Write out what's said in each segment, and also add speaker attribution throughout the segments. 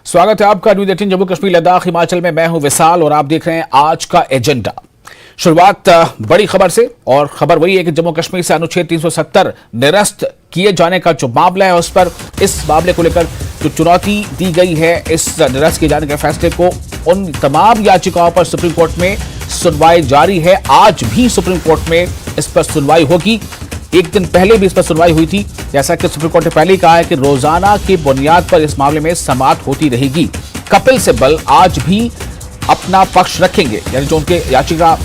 Speaker 1: स्वागत है आपका न्यूज़ 18 जम्मू कश्मीर लद्दाख हिमाचल में। मैं हूं विशाल और आप देख रहे हैं आज का एजेंडा। शुरुआत बड़ी खबर से, और खबर वही है कि जम्मू कश्मीर से अनुच्छेद 370 निरस्त किए जाने का जो मामला है उस पर, इस मामले को लेकर जो चुनौती दी गई है, इस निरस्त किए जाने के फैसले को, उन तमाम याचिकाओं पर सुप्रीम कोर्ट में सुनवाई जारी है। आज भी सुप्रीम कोर्ट में इस पर सुनवाई होगी। एक दिन पहले भी इस पर सुनवाई हुई थी। जैसा कि सुप्रीम कोर्ट ने पहले ही कहा है कि रोजाना की बुनियाद पर इस मामले में समाअत होती रहेगी। कपिल सिब्बल आज भी अपना पक्ष रखेंगे, यानी जो उनके याचिका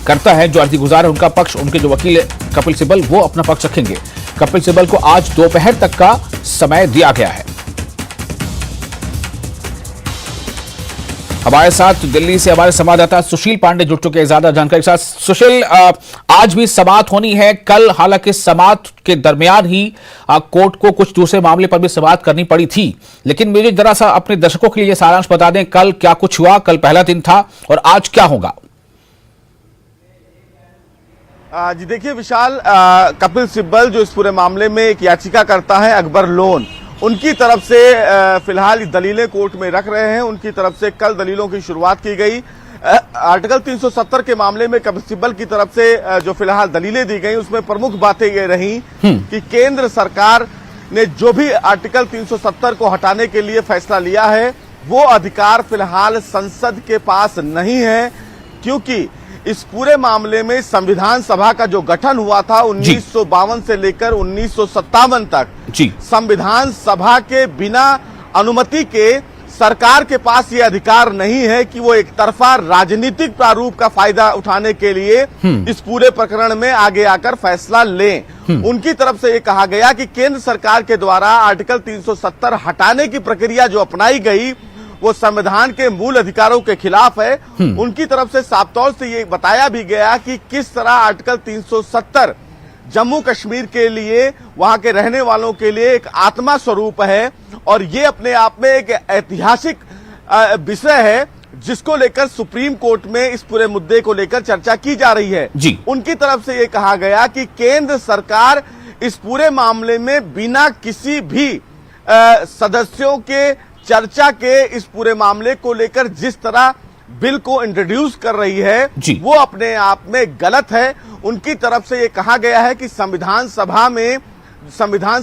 Speaker 1: करता है, जो अर्जी गुजार है, उनका पक्ष, उनके जो वकील कपिल सिब्बल, वो अपना पक्ष रखेंगे। कपिल सिब्बल को आज दोपहर तक का समय दिया गया है। हमारे साथ दिल्ली से हमारे संवाददाता सुशील पांडे जुड़ चुके हैं ज्यादा जानकारी के साथ। सुशील, आज भी समाअत होनी है। कल हालांकि समाअत के दरमियान ही कोर्ट को कुछ दूसरे मामले पर भी समाअत करनी पड़ी थी, लेकिन मुझे जरा सा अपने दर्शकों के लिए सारांश बता दें, कल क्या कुछ हुआ, कल पहला दिन था और आज क्या होगा।
Speaker 2: जी देखिए विशाल, कपिल सिब्बल जो इस पूरे मामले में एक याचिका करता है, अकबर लोन, उनकी तरफ से फिलहाल दलीलें कोर्ट में रख रहे हैं। उनकी तरफ से कल दलीलों की शुरुआत की गई। आर्टिकल 370 के मामले में कपिल सिब्बल की तरफ से जो फिलहाल दलीलें दी गई, उसमें प्रमुख बातें ये रही कि केंद्र सरकार ने जो भी आर्टिकल 370 को हटाने के लिए फैसला लिया है, वो अधिकार फिलहाल संसद के पास नहीं है, क्योंकि इस पूरे मामले में संविधान सभा का जो गठन हुआ था 1952 से लेकर 1957 तक, संविधान सभा के बिना अनुमति के सरकार के पास ये अधिकार नहीं है कि वो एक तरफा राजनीतिक प्रारूप का फायदा उठाने के लिए इस पूरे प्रकरण में आगे आकर फैसला लें। उनकी तरफ से ये कहा गया कि केंद्र सरकार के द्वारा आर्टिकल 370 हटाने की प्रक्रिया जो अपनाई गई, वो संविधान के मूल अधिकारों के खिलाफ है। उनकी तरफ से साफ तौर से ये बताया भी गया कि किस तरह आर्टिकल 370 जम्मू कश्मीर के लिए, वहां के रहने वालों के लिए एक आत्मा स्वरूप है, और ये अपने आप में एक ऐतिहासिक विषय है जिसको लेकर सुप्रीम कोर्ट में इस पूरे मुद्दे को लेकर चर्चा की जा रही है। उनकी तरफ से ये कहा गया कि केंद्र सरकार इस पूरे मामले में बिना किसी भी सदस्यों के चर्चा के इस पूरे मामले को लेकर जिस तरह बिल को इंट्रोड्यूस कर रही है, वो अपने आप में गलत है। उनकी तरफ से ये कहा गया है कि संविधान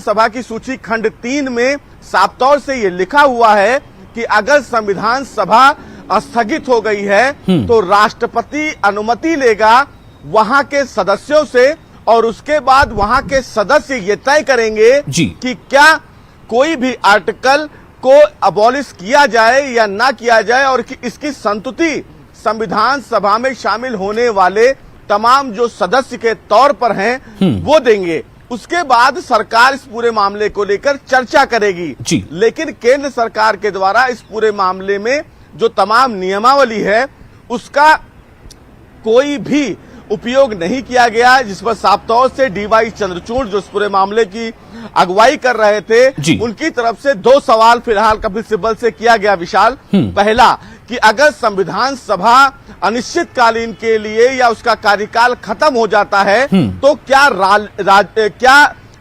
Speaker 2: सभा की सूची खंड 3 में साफ तौर से ये लिखा हुआ है कि अगर संविधान सभा स्थगित हो गई है तो राष्ट्रपति अनुमति लेगा वहां के सदस्यों से, और उसके बाद वहां के सदस्य ये तय करेंगे कि क्या कोई भी आर्टिकल को अबॉलिश किया जाए या ना किया जाए, और कि इसकी संतुति संविधान सभा में शामिल होने वाले तमाम जो सदस्य के तौर पर हैं वो देंगे। उसके बाद सरकार इस पूरे मामले को लेकर चर्चा करेगी। लेकिन केंद्र सरकार के द्वारा इस पूरे मामले में जो तमाम नियमावली है, उसका कोई भी उपयोग नहीं किया गया, जिस पर साफ तौर से डीवाई चंद्रचूड़ जो इस पूरे मामले की अगुवाई कर रहे थे, उनकी तरफ से 2 सवाल फिलहाल कपिल सिब्बल से किया गया विशाल। पहला कि अगर संविधान सभा अनिश्चितकालीन के लिए या उसका कार्यकाल खत्म हो जाता है तो क्या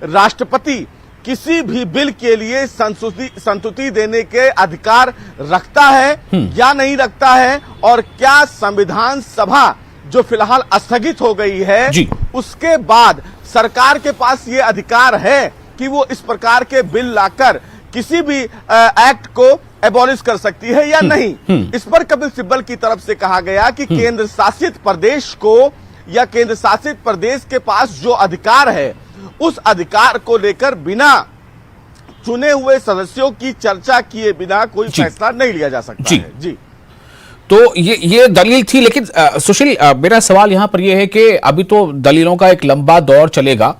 Speaker 2: राष्ट्रपति किसी भी बिल के लिए संतुति देने के अधिकार रखता है या नहीं रखता है, और क्या संविधान सभा जो फिलहाल स्थगित हो गई है उसके बाद सरकार के पास ये अधिकार है कि वो इस प्रकार के बिल लाकर किसी भी एक्ट को एबॉलिश कर सकती है या नहीं। इस पर कपिल सिब्बल की तरफ से कहा गया कि केंद्र शासित प्रदेश को या केंद्र शासित प्रदेश के पास जो अधिकार है, उस अधिकार को लेकर बिना चुने हुए सदस्यों की चर्चा किए बिना कोई फैसला नहीं लिया जा सकता है।
Speaker 1: तो ये दलील थी, लेकिन सुशील, मेरा सवाल यहां पर यह है कि अभी तो दलीलों का एक लंबा दौर चलेगा,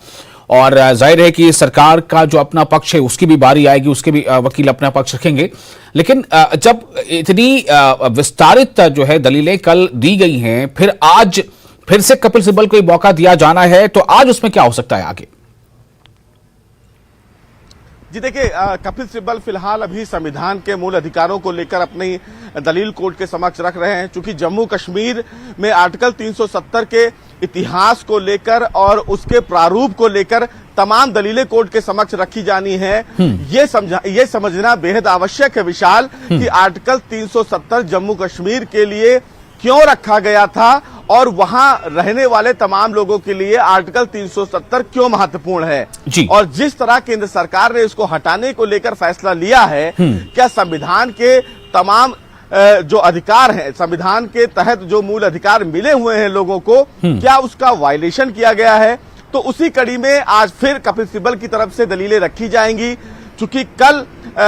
Speaker 1: और जाहिर है कि सरकार का जो अपना पक्ष है उसकी भी बारी आएगी, उसके भी वकील अपना पक्ष रखेंगे। लेकिन जब इतनी विस्तारित जो है दलीलें कल दी गई हैं, फिर आज फिर से कपिल सिब्बल को मौका दिया जाना है, तो आज उसमें क्या हो सकता है आगे?
Speaker 2: जी देखिए, कपिल सिब्बल फिलहाल अभी संविधान के मूल अधिकारों को लेकर अपनी दलील कोर्ट के समक्ष रख रहे हैं। चूंकि जम्मू कश्मीर में आर्टिकल 370 के इतिहास को लेकर और उसके प्रारूप को लेकर तमाम दलीलें कोर्ट के समक्ष रखी जानी है। ये समझना बेहद आवश्यक है विशाल कि आर्टिकल 370 जम्मू कश्मीर के लिए क्यों रखा गया था और वहां रहने वाले तमाम लोगों के लिए आर्टिकल 370 क्यों महत्वपूर्ण है
Speaker 1: जी।
Speaker 2: और जिस तरह केंद्र सरकार ने इसको हटाने को लेकर फैसला लिया है, क्या संविधान के तमाम जो अधिकार हैं, संविधान के तहत जो मूल अधिकार मिले हुए हैं लोगों को, क्या उसका वायलेशन किया गया है? तो उसी कड़ी में आज फिर कपिल सिब्बल की तरफ से दलीलें रखी जाएंगी। चूंकि कल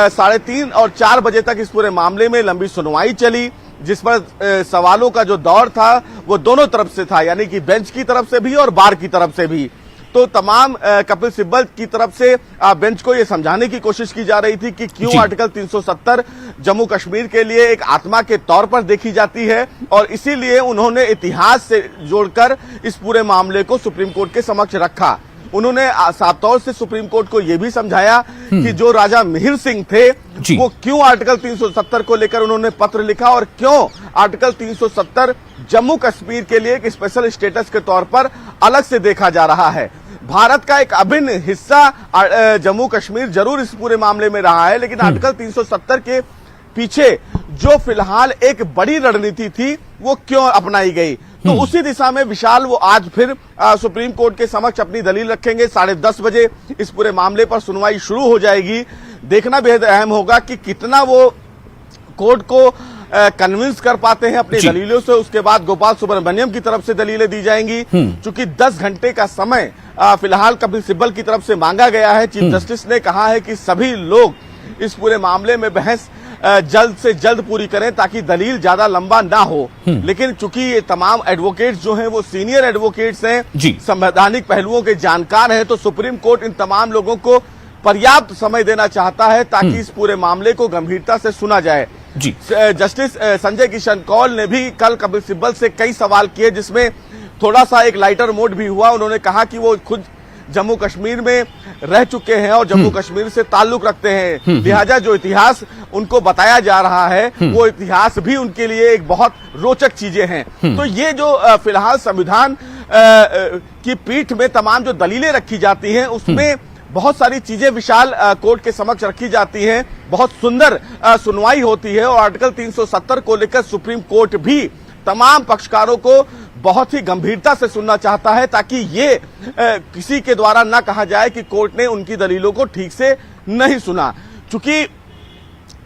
Speaker 2: 3:30 और 4 बजे तक इस पूरे मामले में लंबी सुनवाई चली, जिस पर सवालों का जो दौर था वो दोनों तरफ से था, यानी कि बेंच की तरफ से भी और बार की तरफ से भी। तो तमाम कपिल सिब्बल की तरफ से बेंच को ये समझाने की कोशिश की जा रही थी कि क्यों आर्टिकल 370 जम्मू कश्मीर के लिए एक आत्मा के तौर पर देखी जाती है, और इसीलिए उन्होंने इतिहास से जोड़कर इस पूरे मामले को सुप्रीम कोर्ट के समक्ष रखा। उन्होंने साफ तौर से सुप्रीम कोर्ट को यह भी समझाया कि जो राजा मिहिर सिंह थे वो क्यों आर्टिकल 370 को लेकर उन्होंने पत्र लिखा और क्यों आर्टिकल 370 जम्मू कश्मीर के लिए एक स्पेशल स्टेटस के तौर पर अलग से देखा जा रहा है। भारत का एक अभिन्न हिस्सा जम्मू कश्मीर जरूर इस पूरे मामले में रहा है, लेकिन आर्टिकल 370 के पीछे जो फिलहाल एक बड़ी रणनीति थी वो क्यों अपनाई गई। तो उसी दिशा में विशाल वो आज फिर सुप्रीम कोर्ट के समक्ष अपनी दलील रखेंगे। 10:30 बजे इस पूरे मामले पर सुनवाई शुरू हो जाएगी। देखना बेहद अहम होगा कि कितना वो कोर्ट को कन्विंस कर पाते हैं अपनी दलीलों से। उसके बाद गोपाल सुब्रमण्यम की तरफ से दलीलें दी जाएंगी। चूंकि 10 घंटे का समय फिलहाल कपिल सिब्बल की तरफ से मांगा गया है। चीफ जस्टिस ने कहा है कि सभी लोग इस पूरे मामले में बहस जल्द से जल्द पूरी करें ताकि दलील ज्यादा लंबा ना हो। लेकिन चूंकि ये तमाम एडवोकेट्स जो हैं वो सीनियर एडवोकेट्स हैं, संवैधानिक पहलुओं के जानकार हैं, तो सुप्रीम कोर्ट इन तमाम लोगों को पर्याप्त समय देना चाहता है ताकि इस पूरे मामले को गंभीरता से सुना जाए। जस्टिस संजय किशन कौल ने भी कल कपिल सिब्बल से कई सवाल किए, जिसमें थोड़ा सा एक लाइटर मोड भी हुआ। उन्होंने कहा कि वो खुद जम्मू कश्मीर में रह चुके हैं और जम्मू कश्मीर से ताल्लुक रखते हैं, लिहाजा जो इतिहास उनको बताया जा रहा है वो इतिहास भी उनके लिए एक बहुत रोचक चीजें हैं। तो ये जो फिलहाल संविधान की पीठ में तमाम जो दलीलें रखी जाती हैं उसमें बहुत सारी चीजें विशाल कोर्ट के समक्ष रखी जाती हैं। बहुत सुंदर सुनवाई होती है और आर्टिकल 370 को लेकर सुप्रीम कोर्ट भी तमाम पक्षकारों को बहुत ही गंभीरता से सुनना चाहता है ताकि ये किसी के द्वारा न कहा जाए कि कोर्ट ने उनकी दलीलों को ठीक से नहीं सुना। चूंकि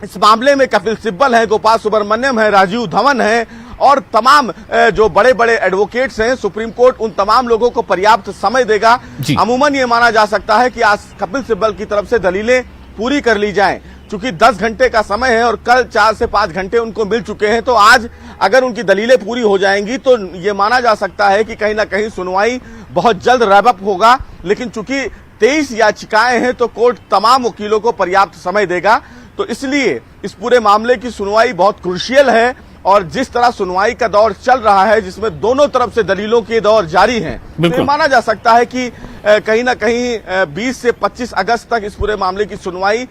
Speaker 2: इस मामले में कपिल सिब्बल है, गोपाल सुब्रमण्यम है, राजीव धवन है और तमाम जो बड़े बड़े एडवोकेट्स हैं, सुप्रीम कोर्ट उन तमाम लोगों को पर्याप्त समय देगा। अमूमन ये माना जा सकता है कि आज कपिल सिब्बल की तरफ से दलीलें पूरी कर ली जाएं। चूंकि 10 घंटे का समय है और कल 4 से 5 घंटे उनको मिल चुके हैं, तो आज अगर उनकी दलीलें पूरी हो जाएंगी तो ये माना जा सकता है कि कहीं ना कहीं सुनवाई बहुत जल्द रैप अप होगा। लेकिन चूंकि 23 याचिकाएं हैं तो कोर्ट तमाम वकीलों को पर्याप्त समय देगा। तो इसलिए इस पूरे मामले की सुनवाई बहुत क्रूशियल है और जिस तरह सुनवाई का दौर चल रहा है, जिसमें दोनों तरफ से दलीलों के दौर जारी हैं, तो माना जा सकता है कि कहीं ना कहीं 20 से 25 अगस्त तक इस पूरे मामले की सुनवाई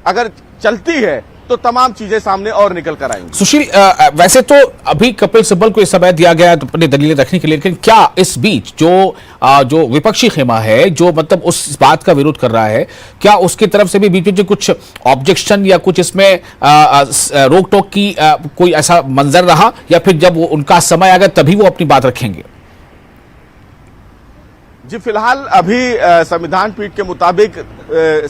Speaker 2: अगर चलती है तो तमाम चीजें सामने और निकल कर आएंगी।
Speaker 1: सुशील, वैसे तो अभी कपिल सिब्बल को इस समय दिया गया है अपनी दलीलें रखने के लिए, लेकिन क्या इस बीच जो विपक्षी खेमा है, जो मतलब उस बात का विरोध कर रहा है, क्या उसकी तरफ से भी बीच में कुछ ऑब्जेक्शन या कुछ इसमें रोक टोक की कोई ऐसा मंजर रहा, या फिर जब उनका समय आएगा तभी वो अपनी बात रखेंगे?
Speaker 2: जी, फिलहाल अभी संविधान पीठ के मुताबिक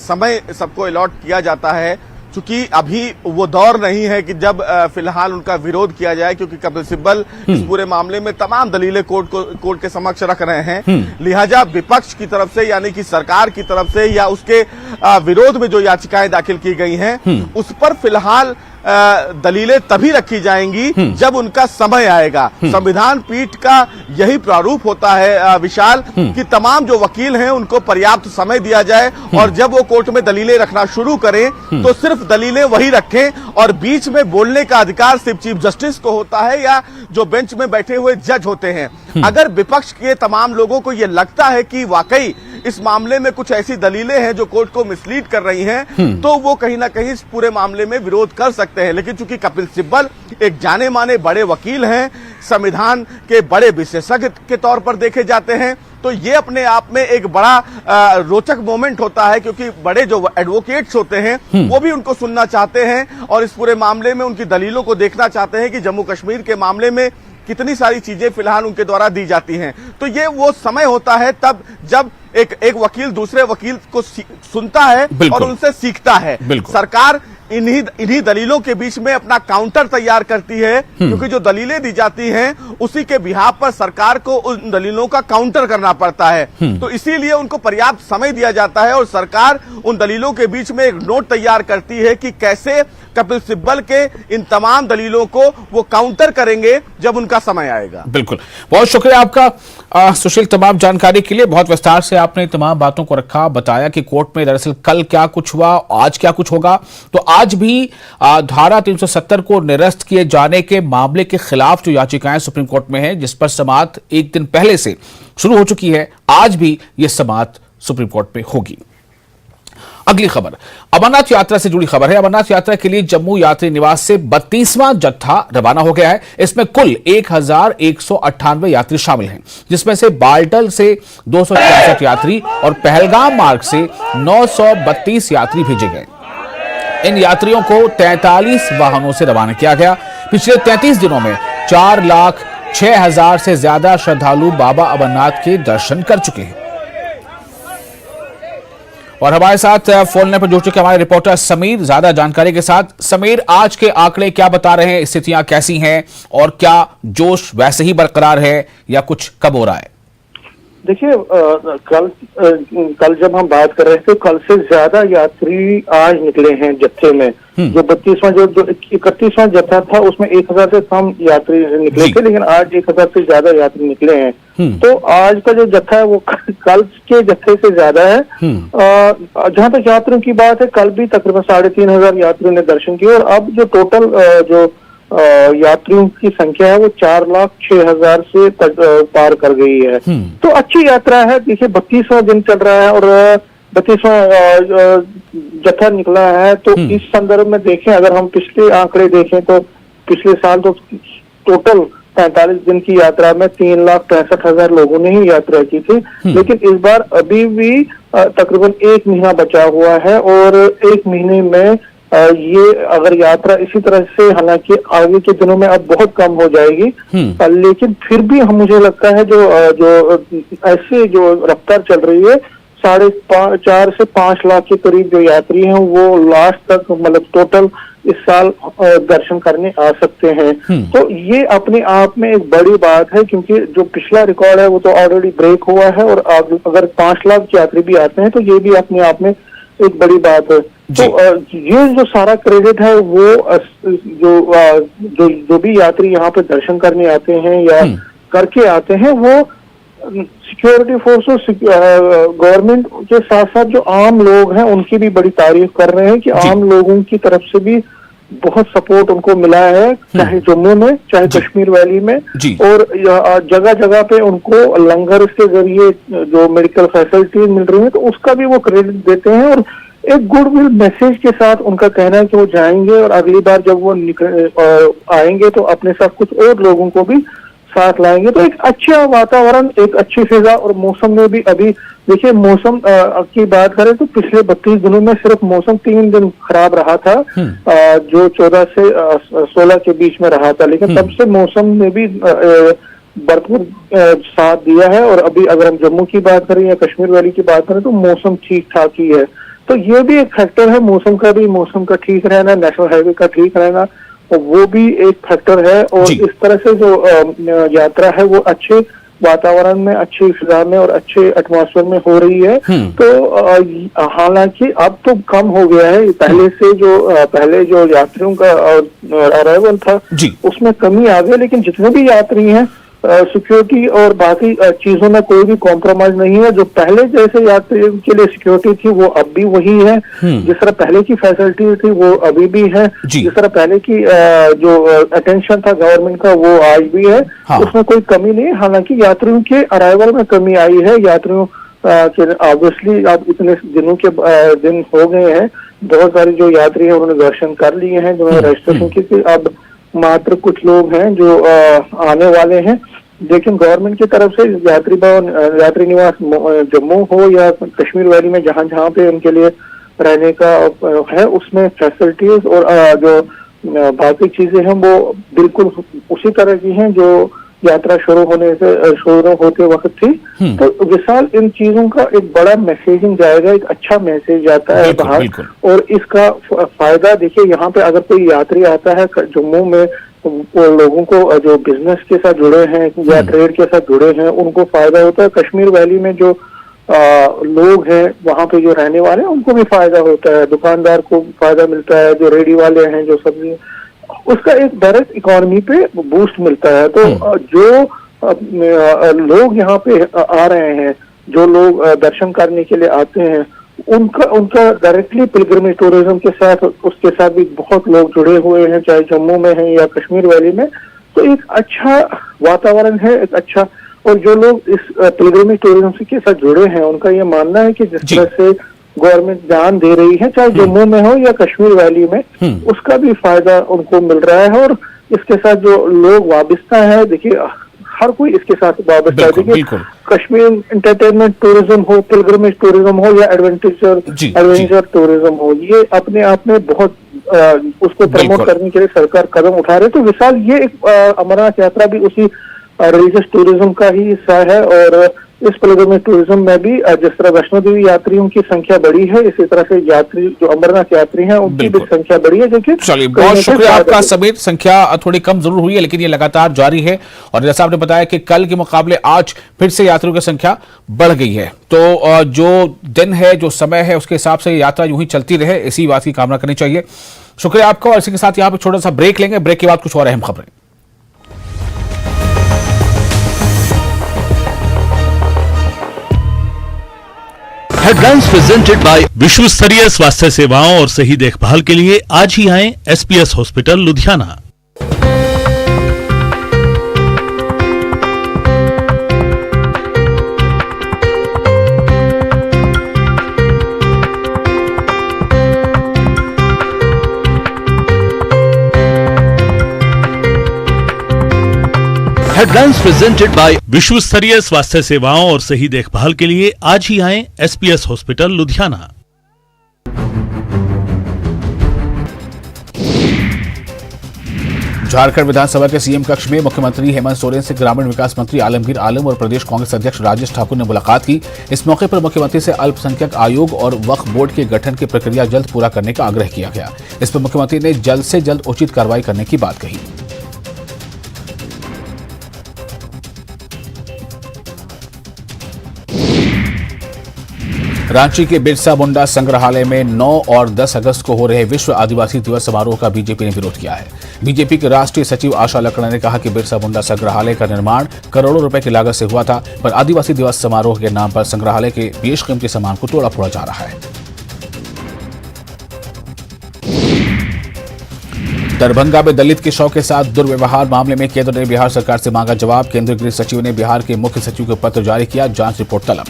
Speaker 2: समय सबको अलॉट किया जाता है। चूंकि अभी वो दौर नहीं है कि जब फिलहाल उनका विरोध किया जाए, क्योंकि कपिल सिब्बल इस पूरे मामले में तमाम दलीलें कोर्ट के समक्ष रख रहे हैं। लिहाजा विपक्ष की तरफ से, यानी कि सरकार की तरफ से या उसके विरोध में जो याचिकाएं दाखिल की गई हैं उस पर फिलहाल दलीलें तभी रखी जाएंगी जब उनका समय आएगा। संविधान पीठ का यही प्रारूप होता है विशाल, कि तमाम जो वकील हैं उनको पर्याप्त समय दिया जाए और जब वो कोर्ट में दलीलें रखना शुरू करें तो सिर्फ दलीलें वही रखें और बीच में बोलने का अधिकार सिर्फ चीफ जस्टिस को होता है या जो बेंच में बैठे हुए जज होते हैं। अगर विपक्ष के तमाम लोगों को ये लगता है कि वाकई इस मामले में कुछ ऐसी दलीलें हैं जो कोर्ट को मिसलीड कर रही हैं, तो वो कहीं ना कहीं इस पूरे मामले में विरोध कर सकते हैं। लेकिन चूंकि कपिल सिब्बल एक जाने माने बड़े वकील हैं, संविधान के बड़े विशेषज्ञ के तौर पर देखे जाते हैं, तो ये अपने आप में एक बड़ा रोचक मोमेंट होता है, क्योंकि बड़े जो एडवोकेट्स होते हैं वो भी उनको सुनना चाहते हैं और इस पूरे मामले में उनकी दलीलों को देखना चाहते हैं कि जम्मू कश्मीर के मामले में कितनी सारी चीजें फिलहाल उनके द्वारा दी जाती हैं। तो ये वो समय होता है तब जब एक वकील दूसरे वकील को सुनता है और उनसे सीखता है। सरकार इन्हीं दलीलों के बीच में अपना काउंटर तैयार करती है, क्योंकि जो दलीलें दी जाती हैं उसी के बिहाफ पर सरकार को उन दलीलों का काउंटर करना पड़ता है। तो इसीलिए उनको पर्याप्त समय दिया जाता है और सरकार उन दलीलों के बीच में एक नोट तैयार करती है कि कैसे कपिल सिब्बल के इन तमाम दलीलों को वो काउंटर करेंगे जब उनका समय आएगा।
Speaker 1: बिल्कुल, बहुत शुक्रिया आपका सुशील, तमाम जानकारी के लिए। बहुत विस्तार से आपने तमाम बातों को रखा, बताया कि कोर्ट में दरअसल कल क्या कुछ हुआ, आज क्या कुछ होगा। तो आज भी धारा 370 को निरस्त किए जाने के मामले के खिलाफ जो याचिकाएं सुप्रीम कोर्ट में है, जिस पर समाअत एक दिन पहले से शुरू हो चुकी है, आज भी यह समाअत सुप्रीम कोर्ट में होगी। अगली खबर अमरनाथ यात्रा से जुड़ी खबर है। अमरनाथ यात्रा के लिए जम्मू यात्री निवास से 32वां जत्था रवाना हो गया है। इसमें कुल 1198 यात्री शामिल हैं, जिसमें से बाल्टल से 266 यात्री और पहलगाम मार्ग से 932 यात्री भेजे गए। इन यात्रियों को 43 वाहनों से रवाना किया गया। पिछले 33 दिनों में 4,06,000 से ज्यादा श्रद्धालु बाबा अमरनाथ के दर्शन कर चुके हैं। और हमारे साथ फोन पर जुड़ चुके हमारे रिपोर्टर समीर ज्यादा जानकारी के साथ। समीर, आज के आंकड़े क्या बता रहे हैं, स्थितियां कैसी हैं और क्या जोश वैसे ही बरकरार है या कुछ कम हो रहा है?
Speaker 3: देखिए, कल जब हम बात कर रहे थे, कल से ज्यादा यात्री आज निकले हैं जत्थे में। जो 32वां जो 31वां जत्था था उसमें 1000 से कम यात्री निकले थे, लेकिन आज 1000 से ज्यादा यात्री निकले हैं। तो आज का जो जत्था है वो कल के जत्थे से ज्यादा है। जहां तक यात्रियों की बात है, कल भी तकरीबन 3500 यात्रियों ने दर्शन किए और अब जो टोटल जो यात्रियों की संख्या है वो 4,06,000 से पार कर गई है। तो अच्छी यात्रा है। देखिए, 32वां दिन चल रहा है और 32वां जत्था निकला है। तो इस संदर्भ में देखें, अगर हम पिछले आंकड़े देखें तो पिछले साल तो टोटल 45 दिन की यात्रा में 3,65,000 लोगों ने ही यात्रा की थी। लेकिन इस बार अभी भी तकरीबन 1 महीना बचा हुआ है और 1 महीने में ये अगर यात्रा इसी तरह से, हालांकि आगे के दिनों में अब बहुत कम हो जाएगी, लेकिन फिर भी मुझे लगता है जो ऐसे जो रफ्तार चल रही है, 4.5 से 5 लाख के करीब जो यात्री हैं वो लास्ट तक, मतलब टोटल इस साल दर्शन करने आ सकते हैं। तो ये अपने आप में एक बड़ी बात है, क्योंकि जो पिछला रिकॉर्ड है वो तो ऑलरेडी ब्रेक हुआ है और अगर 5 लाख यात्री भी आते हैं तो ये भी अपने आप में एक बड़ी बात है। तो ये जो सारा क्रेडिट है वो जो भी यात्री यहाँ पे दर्शन करने आते हैं या करके आते हैं, वो सिक्योरिटी फोर्सेस, गवर्नमेंट के साथ साथ जो आम लोग हैं उनकी भी बड़ी तारीफ कर रहे हैं कि आम लोगों की तरफ से भी बहुत सपोर्ट उनको मिला है, चाहे जम्मू में, चाहे कश्मीर वैली में, और जगह जगह पे उनको लंगर के जरिए जो मेडिकल फैसिलिटीज मिल रही है तो उसका भी वो क्रेडिट देते हैं। और एक गुडविल मैसेज के साथ उनका कहना है कि वो जाएंगे और अगली बार जब वो आएंगे तो अपने साथ कुछ और लोगों को भी साथ लाएंगे। तो एक अच्छा वातावरण, एक अच्छी फिजा। और मौसम में भी अभी देखिए, मौसम की बात करें तो पिछले 32 दिनों में सिर्फ मौसम 3 दिन खराब रहा था, जो 14 से 16 के बीच में रहा था, लेकिन तब से मौसम में भी भरपूर साथ दिया है। और अभी अगर हम जम्मू की बात करें या कश्मीर वैली की बात करें तो मौसम ठीक ठाक ही है। तो ये भी एक फैक्टर है, मौसम का ठीक रहना, नेशनल हाईवे का ठीक रहना, और वो भी एक फैक्टर है। और इस तरह से जो यात्रा है वो अच्छे वातावरण में, अच्छी फिजा में और अच्छे एटमॉस्फेयर में हो रही है। तो हालांकि अब तो कम हो गया है, पहले जो यात्रियों का अराइवल था उसमें कमी आ गई, लेकिन जितने भी यात्री हैं सिक्योरिटी और बाकी चीजों में कोई भी कॉम्प्रोमाइज नहीं है। जो पहले जैसे यात्रियों के लिए सिक्योरिटी थी वो अब भी वही है, जिस तरह पहले की फैसिलिटी थी वो अभी भी है, जिस तरह पहले की जो अटेंशन था गवर्नमेंट का वो आज भी है। उसमें कोई कमी नहीं है। हालांकि यात्रियों के अराइवल में कमी आई है। यात्रियों के ऑब्वियसली अब इतने दिनों के दिन हो गए हैं, बहुत सारे जो यात्री हैं उन्होंने दर्शन कर लिए हैं, जिन्होंने रजिस्ट्रेशन की थी। अब मात्र कुछ लोग हैं जो आने वाले हैं। लेकिन गवर्नमेंट की तरफ से यात्री भवन, यात्री निवास जम्मू हो या कश्मीर वैली में जहां जहां पे उनके लिए रहने का है, उसमें फैसिलिटीज और जो बाकी चीजें हैं वो बिल्कुल उसी तरह की हैं जो यात्रा शुरू होते वक्त थी। तो विशाल इन चीजों का एक बड़ा मैसेजिंग जाएगा, एक अच्छा मैसेज जाता है बाहर। और इसका फायदा देखिए, यहाँ पे अगर कोई यात्री आता है जम्मू में, वो लोगों को जो बिजनेस के साथ जुड़े हैं या ट्रेड के साथ जुड़े हैं उनको फायदा होता है। कश्मीर वैली में जो लोग हैं वहां पे जो रहने वाले हैं उनको भी फायदा होता है, दुकानदार को फायदा मिलता है, जो रेडी वाले हैं, जो सब्जी, उसका एक डायरेक्ट इकोनॉमी पे बूस्ट मिलता है। तो जो लोग यहाँ पे आ रहे हैं, जो लोग दर्शन करने के लिए आते हैं, उनका डायरेक्टली पिलग्रिमेज टूरिज्म के साथ, उसके साथ भी बहुत लोग जुड़े हुए हैं, चाहे जम्मू में हैं या कश्मीर वैली में। तो एक अच्छा वातावरण है, एक अच्छा, और जो लोग इस पिलग्रिमेज टूरिज्म के साथ जुड़े हैं उनका ये मानना है कि जिस तरह से गवर्नमेंट ध्यान दे रही है, चाहे जम्मू में हो या कश्मीर वैली में, उसका भी फायदा उनको मिल रहा है। और इसके साथ जो लोग वाबस्ता है, देखिए हर कोई इसके साथ वाबस्ता है। देखिए कश्मीर एंटरटेनमेंट टूरिज्म हो, पिलग्रिमेज टूरिज्म हो या एडवेंचर टूरिज्म हो, ये अपने आप में बहुत उसको प्रमोट करने के लिए सरकार कदम उठा रहे। तो विशाल ये एक अमरनाथ यात्रा भी उसी रिलीजियस टूरिज्म का ही हिस्सा है। और इस पिलग्रिमेज टूरिज्म में भी जिस तरह वैष्णो देवी यात्रियों की संख्या बढ़ी है, इसी तरह से यात्री जो अमरनाथ यात्री हैं उनकी भी संख्या बढ़ी है। देखिए,
Speaker 1: चलिए बहुत शुक्रिया आपका समीर। संख्या थोड़ी कम जरूर हुई है लेकिन ये लगातार जारी है, और जैसा आपने बताया कि कल के मुकाबले आज फिर से यात्रियों की संख्या बढ़ गई है। तो जो दिन है, जो समय है, उसके हिसाब से यात्रा यूं ही चलती रहे, इसी बात की कामना करनी चाहिए। शुक्रिया आपका। और इसी के साथ यहाँ पे छोटा सा ब्रेक लेंगे, ब्रेक के बाद कुछ और अहम खबरें।
Speaker 4: हेडलाइंस प्रेजेंटेड बाय विश्व स्तरीय स्वास्थ्य सेवाओं और सही देखभाल के लिए आज ही आएं SPS hospital Ludhiana. Headlines presented by विश्व स्तरीय स्वास्थ्य सेवाओं और सही देखभाल के लिए आज ही आएं SPS हॉस्पिटल लुधियाना।
Speaker 1: झारखंड विधानसभा के सीएम कक्ष में मुख्यमंत्री हेमंत सोरेन से ग्रामीण विकास मंत्री आलमगीर आलम और प्रदेश कांग्रेस अध्यक्ष राजेश ठाकुर ने मुलाकात की। इस मौके पर मुख्यमंत्री से अल्पसंख्यक आयोग और वक्फ बोर्ड के गठन की प्रक्रिया जल्द पूरा करने का आग्रह किया गया। इस पर मुख्यमंत्री ने जल्द से जल्द उचित कार्रवाई करने की बात कही। रांची के बिरसा मुंडा संग्रहालय में 9 और 10 अगस्त को हो रहे विश्व आदिवासी दिवस समारोह का बीजेपी ने विरोध किया है। बीजेपी के राष्ट्रीय सचिव आशा लकड़ा ने कहा कि बिरसा मुंडा संग्रहालय का निर्माण करोड़ों रुपए की लागत से हुआ था, पर आदिवासी दिवस समारोह के नाम पर संग्रहालय के बेशकीमती सामान को तोड़ा फोड़ा जा रहा है। दरभंगा में दलित के शव के साथ दुर्व्यवहार मामले में केंद्र ने बिहार सरकार से मांगा जवाब। केंद्रीय गृह सचिव ने बिहार के मुख्य सचिव को पत्र जारी किया, जांच रिपोर्ट तलब।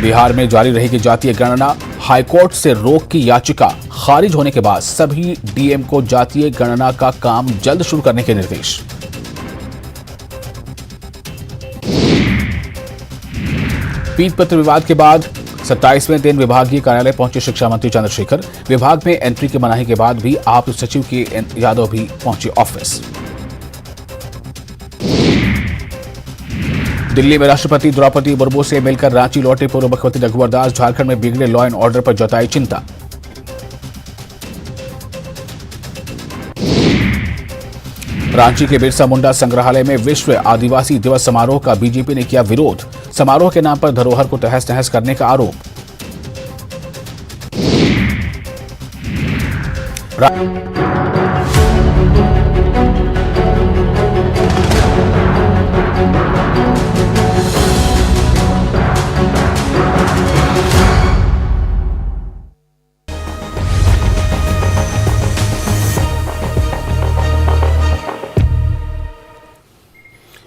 Speaker 1: बिहार में जारी रहेगी जातीय गणना, हाईकोर्ट से रोक की याचिका खारिज होने के बाद सभी डीएम को जातीय गणना का काम जल्द शुरू करने के निर्देश। पीठ पत्र विवाद के बाद 27वें दिन विभागीय कार्यालय पहुंचे शिक्षा मंत्री चंद्रशेखर। विभाग में एंट्री की मनाही के बाद भी आप सचिव के यादव भी पहुंचे ऑफिस। दिल्ली में राष्ट्रपति द्रौपदी मुर्मू से मिलकर रांची लौटे पूर्व मुख्यमंत्री रघुवर दास। झारखंड में बिगड़े लॉ एंड ऑर्डर पर जताई चिंता। रांची के बिरसा मुंडा संग्रहालय में विश्व आदिवासी दिवस समारोह का बीजेपी ने किया विरोध। समारोह के नाम पर धरोहर को तहस नहस करने का आरोप।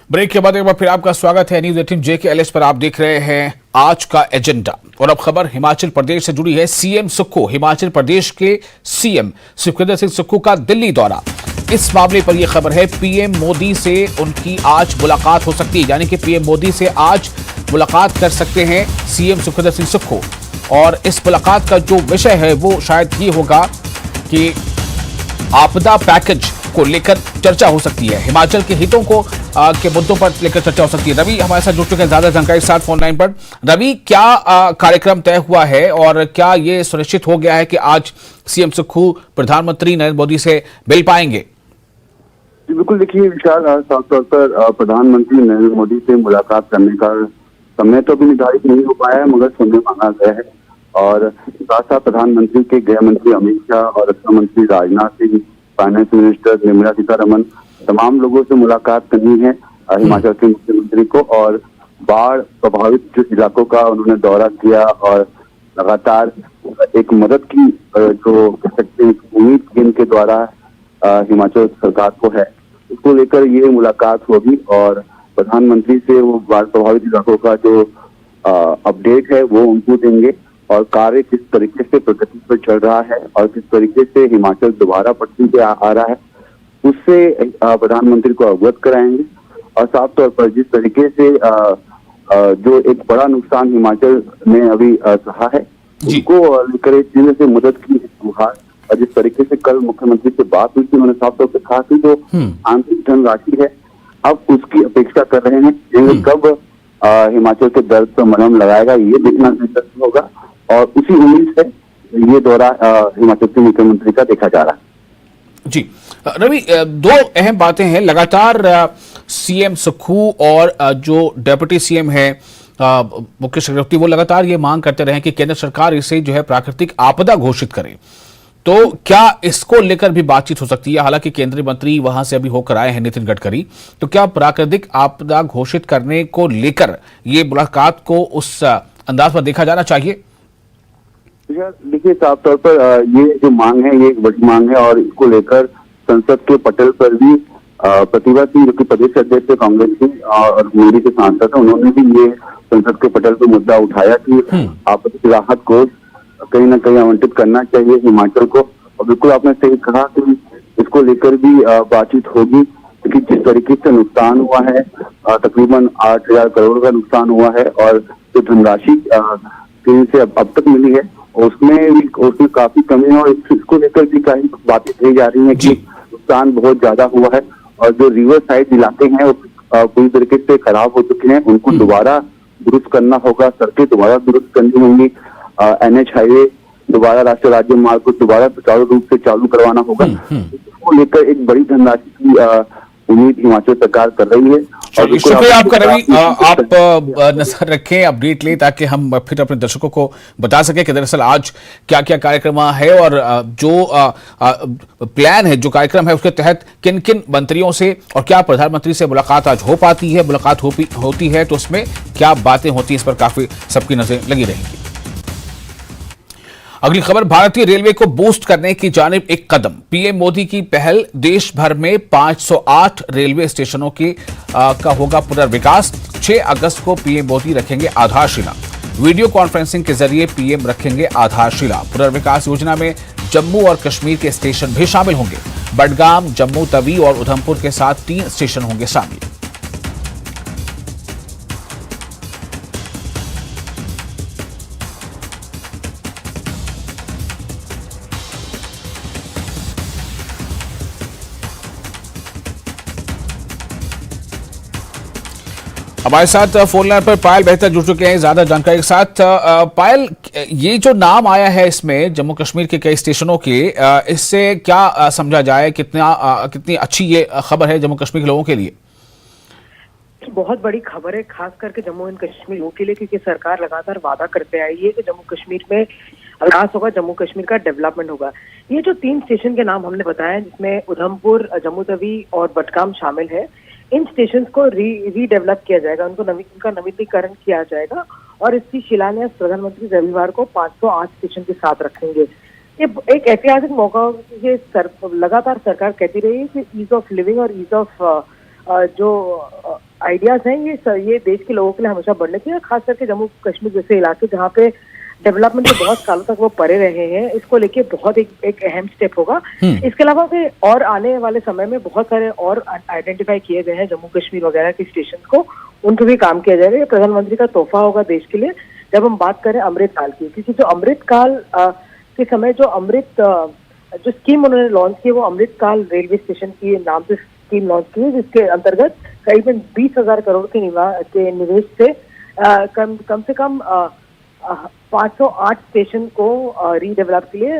Speaker 1: ब्रेक के बाद एक बार फिर आपका स्वागत है न्यूज 18 JK LS पर। आप देख रहे हैं आज का एजेंडा। और अब खबर हिमाचल प्रदेश से जुड़ी है। सीएम सुक्खू, हिमाचल प्रदेश के सीएम सुखविंदर सिंह सुक्खू का दिल्ली दौरा। इस मामले पर यह खबर है, पीएम मोदी से उनकी आज मुलाकात हो सकती है, यानी कि पीएम मोदी से आज मुलाकात कर सकते हैं सीएम सुखविंदर सिंह सुक्खू। और इस मुलाकात का जो विषय है वो शायद ये होगा कि आपदा पैकेज को लेकर चर्चा हो सकती है, हिमाचल के हितों को के मुद्दों पर लेकर चर्चा हो सकती है। रवि हमारे साथ जुड़ चुके हैं ज्यादा जानकारी साथ फोन लाइन पर। रवि, क्या कार्यक्रम तय हुआ है और क्या ये सुनिश्चित हो गया है कि आज सीएम सुक्खू प्रधानमंत्री नरेंद्र मोदी से मिल पाएंगे?
Speaker 5: बिल्कुल, देखिए विशाल, साफ तौर पर प्रधानमंत्री नरेंद्र मोदी से मुलाकात करने का समय तो अभी निर्धारित नहीं हो पाया है, मगर समय मांगा गया है। और साथ साथ प्रधानमंत्री के गृह मंत्री अमित शाह और रक्षा मंत्री राजनाथ सिंह, फाइनेंस मिनिस्टर निर्मला सीतारमण, तमाम लोगों से मुलाकात करनी है हिमाचल के मुख्यमंत्री को। और बाढ़ प्रभावित जो इलाकों का उन्होंने दौरा किया और लगातार एक मदद की जो कह सकते हैं उम्मीद इनके द्वारा हिमाचल सरकार को है, उसको लेकर ये मुलाकात होगी। और प्रधानमंत्री से वो बाढ़ प्रभावित इलाकों का जो अपडेट है वो उनको देंगे और कार्य किस तरीके से प्रगति पर चल रहा है और किस तरीके से हिमाचल दोबारा पटरी पे आ रहा है, उससे प्रधानमंत्री को अवगत कराएंगे। और साफ तौर पर जिस तरीके से जो एक बड़ा नुकसान हिमाचल में अभी सहा है, उसको लेकर एक चीज से मदद की गुहार। और जिस तरीके से कल मुख्यमंत्री से बात हुई थी, उन्होंने साफ तौर पर कहा कि जो आंतरिक धनराशि है अब उसकी अपेक्षा कर रहे हैं, कब हिमाचल के दर्द पर मलहम लगाएगा ये देखना दिलचस्प होगा। और उसी उम्मीद से ये दौरा हिमाचल के मुख्यमंत्री का देखा जा रहा है।
Speaker 1: जी रवि, दो अहम बातें हैं। लगातार सीएम सुक्खू और जो डेप्यूटी सीएम है मुकेश चक्रवर्ती, वो लगातार ये मांग करते रहे कि केंद्र सरकार इसे जो है प्राकृतिक आपदा घोषित करे। तो क्या इसको लेकर भी बातचीत हो सकती है? हालांकि केंद्रीय मंत्री वहां से अभी होकर आए हैं, नितिन गडकरी, तो क्या प्राकृतिक आपदा घोषित करने को लेकर ये मुलाकात को उस अंदाज पर देखा जाना चाहिए?
Speaker 5: देखिए, साफ तौर पर ये जो मांग है ये एक बड़ी मांग है और इसको लेकर संसद के पटल पर भी प्रतिभा सिंह, जो कि प्रदेश अध्यक्ष कांग्रेस की और मेरी के सांसद है, उन्होंने भी ये संसद के पटल पर मुद्दा उठाया कि आपदा राहत कोष कहीं ना कहीं आवंटित करना चाहिए हिमाचल को। और बिल्कुल आपने सही कहा कि इसको लेकर भी बातचीत होगी, क्योंकि जिस तरीके से नुकसान हुआ है, तकरीबन 8,000 करोड़ का नुकसान हुआ है और जो धनराशि से अब तक मिली है उसमें काफी कमी है। और इसको लेकर भी कई बातें कही जा रही है कि नुकसान बहुत ज्यादा हुआ है और जो रिवर साइड इलाके हैं वो पूरी तरीके से खराब हो चुके हैं, उनको दोबारा दुरुस्त करना होगा, सड़कें दोबारा दुरुस्त करनी होंगी, NH हाईवे दोबारा, राष्ट्रीय राज्य मार्ग को दोबारा सुचारू रूप से चालू करवाना होगा। इसको लेकर एक बड़ी धनराशि की उम्मीद हिमाचल सरकार कर रही है। और
Speaker 1: शुक्रिया आपका रवि, आप नजर रखें, अपडेट लें, ताकि हम फिर अपने दर्शकों को बता सकें कि दरअसल आज क्या क्या कार्यक्रम है और जो प्लान है, जो कार्यक्रम है, उसके तहत किन किन मंत्रियों से और क्या प्रधानमंत्री से मुलाकात आज हो पाती है, मुलाकात होती है तो उसमें क्या बातें होती है, इस पर काफी सबकी नजर लगी रहेंगी। अगली खबर, भारतीय रेलवे को बूस्ट करने की जानिब एक कदम। पीएम मोदी की पहल, देश भर में 508 रेलवे स्टेशनों का होगा पुनर्विकास। 6 अगस्त को पीएम मोदी रखेंगे आधारशिला। वीडियो कॉन्फ्रेंसिंग के जरिए पीएम रखेंगे आधारशिला। पुनर्विकास योजना में जम्मू और कश्मीर के स्टेशन भी शामिल होंगे। बडगाम, जम्मू तवी और उधमपुर के साथ 3 स्टेशन होंगे शामिल। हमारे साथ फोन लाइन पर पायल बेहतर जुड़ चुके हैं ज्यादा जानकारी के साथ। पायल, ये जो नाम आया है इसमें जम्मू कश्मीर के कई स्टेशनों के, इससे क्या समझा जाए, कितनी अच्छी ये खबर है जम्मू कश्मीर के लोगों के लिए?
Speaker 6: बहुत बड़ी खबर है, खास करके जम्मू एंड कश्मीर लोगों के लिए, क्योंकि सरकार लगातार वादा करते आई है कि जम्मू कश्मीर में विकास होगा, जम्मू कश्मीर का डेवलपमेंट होगा। ये जो 3 स्टेशन के नाम हमने बताया, जिसमें उधमपुर, जम्मू तवी और बडगाम शामिल है, इन स्टेशन को रीडेवलप किया जाएगा, उनका नवीनीकरण किया जाएगा और इसकी शिलान्यास प्रधानमंत्री रविवार को 508 स्टेशन के साथ रखेंगे। ये एक ऐतिहासिक मौका होगा। ये लगातार सरकार कहती रही है कि ईज ऑफ लिविंग और ईज ऑफ जो आइडियाज हैं ये देश के लोगों के लिए हमेशा बढ़ने चाहिए, खास करके जम्मू कश्मीर जैसे इलाके जहाँ पे डेवलपमेंट के बहुत सालों तक वो परे रहे हैं, इसको लेके बहुत एक अहम स्टेप होगा। इसके अलावा भी और आने वाले समय में बहुत सारे और आइडेंटिफाई किए गए हैं जम्मू कश्मीर वगैरह के स्टेशन को, उन पर भी काम किया जाएगा। ये प्रधानमंत्री का तोहफा होगा देश के लिए जब हम बात करें अमृतकाल की, क्योंकि जो अमृतकाल के समय जो स्कीम उन्होंने लॉन्च की वो अमृतकाल रेलवे स्टेशन की नाम से स्कीम लॉन्च की है, जिसके अंतर्गत करीबन 20,000 करोड़ के निवेश से कम से कम 508 स्टेशन को रीडेवलप के लिए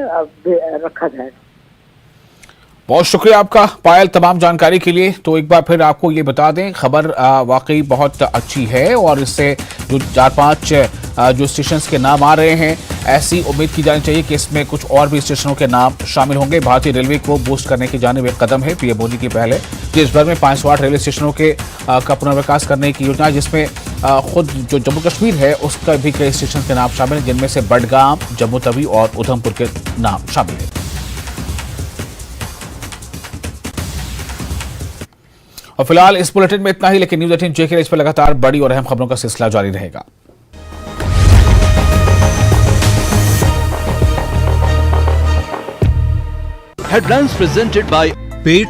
Speaker 6: रखा जाएगा।
Speaker 1: बहुत शुक्रिया आपका पायल तमाम जानकारी के लिए। तो एक बार फिर आपको ये बता दें, खबर वाकई बहुत अच्छी है और इससे जो 4-5 जो स्टेशंस के नाम आ रहे हैं, ऐसी उम्मीद की जानी चाहिए कि इसमें कुछ और भी स्टेशनों के नाम शामिल होंगे। भारतीय रेलवे को बूस्ट करने की जानिब एक कदम है पीएम मोदी की पहले। देश भर में 508 रेलवे स्टेशनों के का पुनर्विकास करने की योजना, जिसमें खुद जो जम्मू कश्मीर है उसका भी कई स्टेशन के नाम शामिल हैं, जिनमें से बडगाम, जम्मू तवी और उधमपुर के नाम शामिल हैं। और फिलहाल इस बुलेटिन में इतना ही, लेकिन न्यूज 18 JK इस पर लगातार बड़ी और अहम खबरों का सिलसिला जारी रहेगा।
Speaker 4: Headlines presented by pet